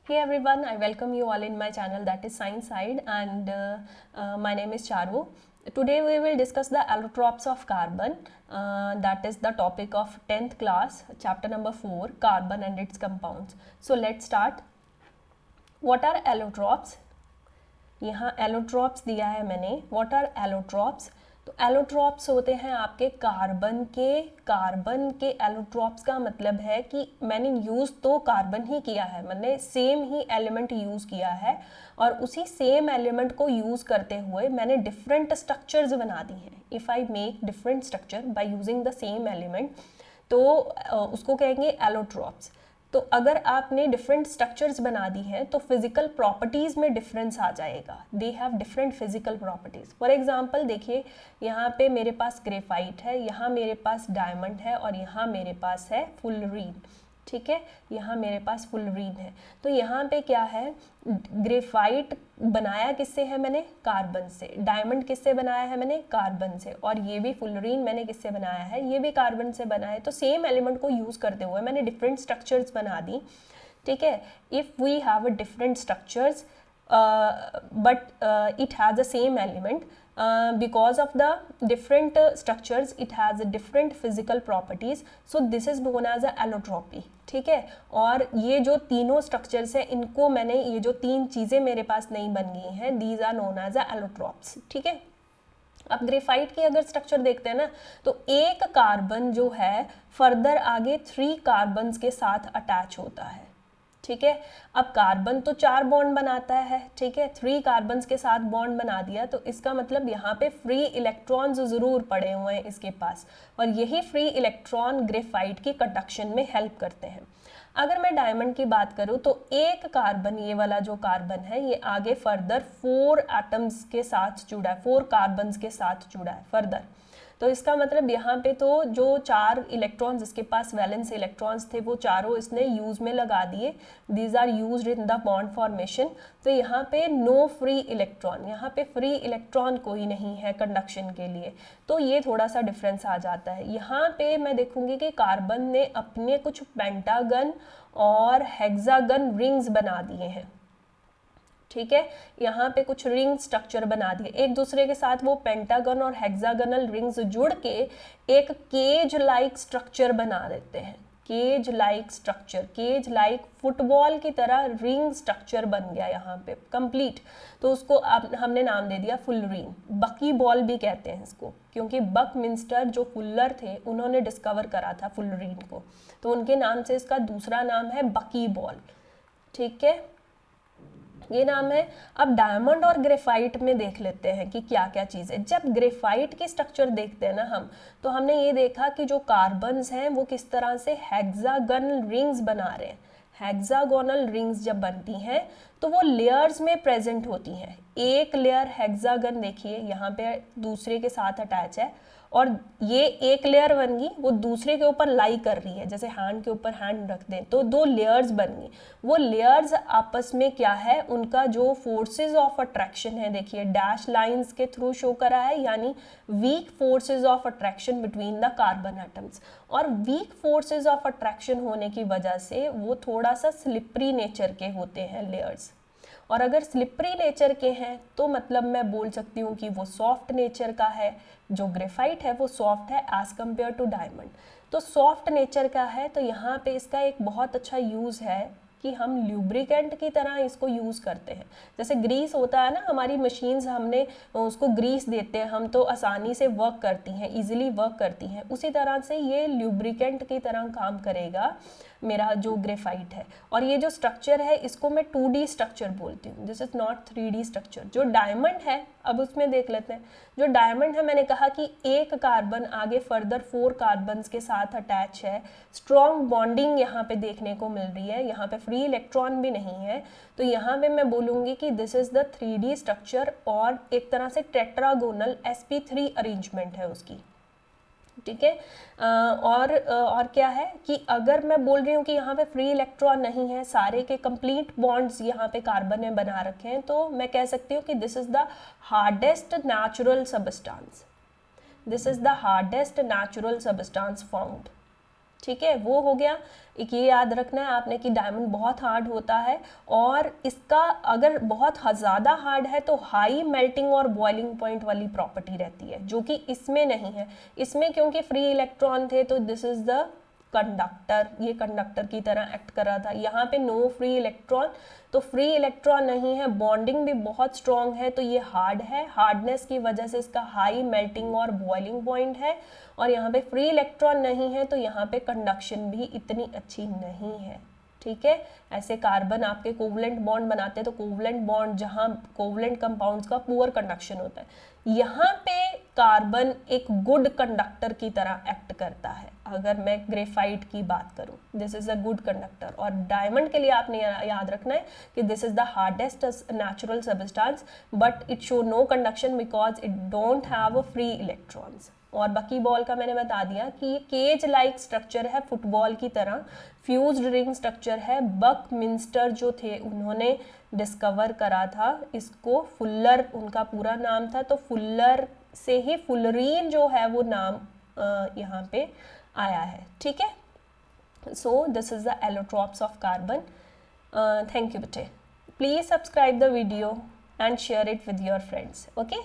Hey everyone, I welcome you all in my channel that is Science Side and my name is Charu. Today we will discuss the allotropes of carbon. That is the topic of 10th class, chapter number 4, carbon and its compounds. So let's start. What are allotropes? यहाँ allotropes दिया है मैंने. What are allotropes? तो allotropes होते हैं आपके carbon के allotropes का मतलब है कि मैंने यूज़ तो कार्बन ही किया है, मैंने सेम ही एलिमेंट यूज़ किया है और उसी सेम एलिमेंट को यूज़ करते हुए मैंने डिफरेंट स्ट्रक्चर्स बना दी हैं. If I make different structure by using the same element तो उसको कहेंगे एलोट्रॉप्स. तो अगर आपने डिफरेंट स्ट्रक्चर्स बना दी हैं तो फिजिकल प्रॉपर्टीज़ में डिफरेंस आ जाएगा. They have different physical properties. For example देखिए, यहाँ पे मेरे पास ग्रेफाइट है, यहाँ मेरे पास डायमंड है और यहाँ मेरे पास है फुलरीन. ठीक है, यहाँ मेरे पास फुलरीन है. तो यहाँ पे क्या है, ग्रेफाइट बनाया किससे है मैंने? कार्बन से. डायमंड किससे बनाया है मैंने? कार्बन से. और ये भी फुलरीन मैंने किससे बनाया है? ये भी कार्बन से बना है. तो सेम एलिमेंट को यूज़ करते हुए मैंने डिफरेंट स्ट्रक्चर्स बना दी. ठीक है, if we have a different structures but it has the same element, because of the different structures it has a different physical properties, so this is known as a allotropy. ठीक है, और ये जो तीनों स्ट्रक्चर्स हैं इनको मैंने, ये जो तीन चीज़ें मेरे पास नई बन गई हैं, these are known as a allotropes. ठीक है, अब ग्रेफाइट की अगर स्ट्रक्चर देखते हैं ना तो एक कार्बन जो है फर्दर आगे 3 कार्बन्स के साथ अटैच होता है. ठीक है, अब कार्बन तो 4 बॉन्ड बनाता है. ठीक है, 3 कार्बन्स के साथ बॉन्ड बना दिया तो इसका मतलब यहाँ पे फ्री इलेक्ट्रॉन्स ज़रूर पड़े हुए हैं इसके पास, और यही फ्री इलेक्ट्रॉन ग्रेफाइट की कंडक्शन में हेल्प करते हैं. अगर मैं डायमंड की बात करूँ तो एक कार्बन, ये वाला जो कार्बन है ये आगे फर्दर 4 एटम्स के साथ जुड़ा है, 4 कार्बन्स के साथ जुड़ा है फर्दर. तो इसका मतलब यहाँ पे तो जो 4 इलेक्ट्रॉन्स इसके पास वैलेंस इलेक्ट्रॉन्स थे वो चारों इसने यूज में लगा दिए. These are used in the bond formation. तो यहाँ पे नो फ्री इलेक्ट्रॉन, यहाँ पे फ्री इलेक्ट्रॉन कोई नहीं है कंडक्शन के लिए. तो ये थोड़ा सा डिफरेंस आ जाता है. यहाँ पे मैं देखूंगी कि कार्बन ने अपने कुछ पेंटागन और हेक्सागन रिंग्स बना दिए हैं. ठीक है, यहाँ पे कुछ रिंग स्ट्रक्चर बना दिए एक दूसरे के साथ. वो पेंटागन और हेक्सागनल रिंग्स जुड़ के एक केज लाइक स्ट्रक्चर बना देते हैं. Cage like structure, cage like football की तरह रिंग स्ट्रक्चर बन गया यहाँ पे कंप्लीट. तो उसको हमने नाम दे दिया फुलरीन. बकी बॉल भी कहते हैं इसको, क्योंकि बकमिंस्टर जो फुलर थे उन्होंने डिस्कवर करा था फुलरीन को, तो उनके नाम से इसका दूसरा नाम है बकी बॉल. ठीक है, ये नाम है. अब डायमंड और ग्रेफाइट में देख लेते हैं कि क्या क्या चीज़ है. जब ग्रेफाइट की स्ट्रक्चर देखते हैं ना हम, तो हमने ये देखा कि जो कार्बन्स हैं वो किस तरह से हेक्सागनल रिंग्स बना रहे हैं. हेक्सागोनल रिंग्स जब बनती हैं तो वो लेयर्स में प्रेजेंट होती हैं. एक लेयर हेक्सागन देखिए यहाँ पे दूसरे के साथ अटैच है, और ये एक लेयर बन गई, वो दूसरे के ऊपर लाई कर रही है. जैसे हैंड के ऊपर हैंड रख दें तो 2 लेयर्स बन गई. वो लेयर्स आपस में क्या है, उनका जो फोर्सेस ऑफ अट्रैक्शन है, देखिए डैश लाइंस के थ्रू शो करा है, यानी weak forces of attraction between the carbon atoms. और वीक फोर्सेस ऑफ अट्रैक्शन होने की वजह से वो थोड़ा सा स्लिपरी नेचर के होते हैं लेयर्स. और अगर स्लिपरी नेचर के हैं तो मतलब मैं बोल सकती हूँ कि वो सॉफ्ट नेचर का है. जो ग्रेफाइट है वो सॉफ्ट है एज कम्पेयर टू डायमंड. तो सॉफ्ट नेचर का है तो यहाँ पे इसका एक बहुत अच्छा यूज़ है कि हम ल्यूब्रिकेंट की तरह इसको यूज़ करते हैं. जैसे ग्रीस होता है ना, हमारी मशीन्स, हमने उसको ग्रीस देते हैं हम तो आसानी से वर्क करती हैं, इजीली वर्क करती हैं. उसी तरह से ये ल्यूब्रिकेंट की तरह काम करेगा मेरा जो ग्रेफाइट है. और ये जो स्ट्रक्चर है इसको मैं 2D स्ट्रक्चर बोलती हूँ, this is not 3D structure. जो डायमंड है, अब उसमें देख लेते हैं. जो डायमंड है, मैंने कहा कि एक कार्बन आगे फर्दर 4 कार्बन्स के साथ अटैच है. स्ट्रॉन्ग बॉन्डिंग यहाँ पे देखने को मिल रही है, यहाँ पे फ्री इलेक्ट्रॉन भी नहीं है. तो यहाँ पे मैं बोलूँगी कि this is the 3D structure, और एक तरह से टेट्रागोनल sp3 अरेंजमेंट है उसकी. ठीक है, और क्या है कि अगर मैं बोल रही हूँ कि यहाँ पे फ्री इलेक्ट्रॉन नहीं है, सारे के कंप्लीट बॉन्ड्स यहाँ पे कार्बन में बना रखे हैं, तो मैं कह सकती हूँ कि this is the hardest natural substance. This is the hardest natural substance found. ठीक है, वो हो गया। एक ये याद रखना है आपने कि डायमंड बहुत हार्ड होता है और इसका अगर बहुत ज़्यादा हार्ड है तो हाई मेल्टिंग और बॉइलिंग पॉइंट वाली प्रॉपर्टी रहती है, जो कि इसमें नहीं है। इसमें क्योंकि फ्री इलेक्ट्रॉन थे तो दिस इज द कंडक्टर, ये कंडक्टर की तरह एक्ट कर रहा था। यहाँ पे नो फ्री इलेक्ट्रॉन, तो फ्री इलेक्ट्रॉन नहीं है, बॉन्डिंग भी बहुत स्ट्रॉन्ग है, तो ये हार्ड है। हार्डनेस की वजह से इसका हाई मेल्टिंग और बॉइलिंग पॉइंट है। और यहाँ पे फ्री इलेक्ट्रॉन नहीं है तो यहाँ पे कंडक्शन भी इतनी अच्छी नहीं है। ठीक है, ऐसे कार्बन आपके कोवलेंट बॉन्ड बनाते हैं, तो कोवलेंट बॉन्ड जहाँ कोवलेंट कंपाउंड्स का पुअर कंडक्शन होता है, यहाँ पे कार्बन एक गुड कंडक्टर की तरह एक्ट करता है। अगर मैं ग्रेफाइट की बात करूँ, this is a good conductor. और डायमंड के लिए आपने याद रखना है कि this is the hardest natural substance but it show no conduction because it don't have a free electrons. और बकी बॉल का मैंने बता दिया कि ये केज लाइक स्ट्रक्चर है, फुटबॉल की तरह फ्यूज्ड रिंग स्ट्रक्चर है। बकमिंस्टर जो थे उन्होंने डिस्कवर करा था इसको, फुल्लर उनका पूरा नाम था, तो फुल्लर से ही फुलरीन जो है वो नाम यहाँ पे आया है। ठीक है, so this is the allotropes of carbon. Thank you बेटे, please subscribe the video and share it with your friends. Okay.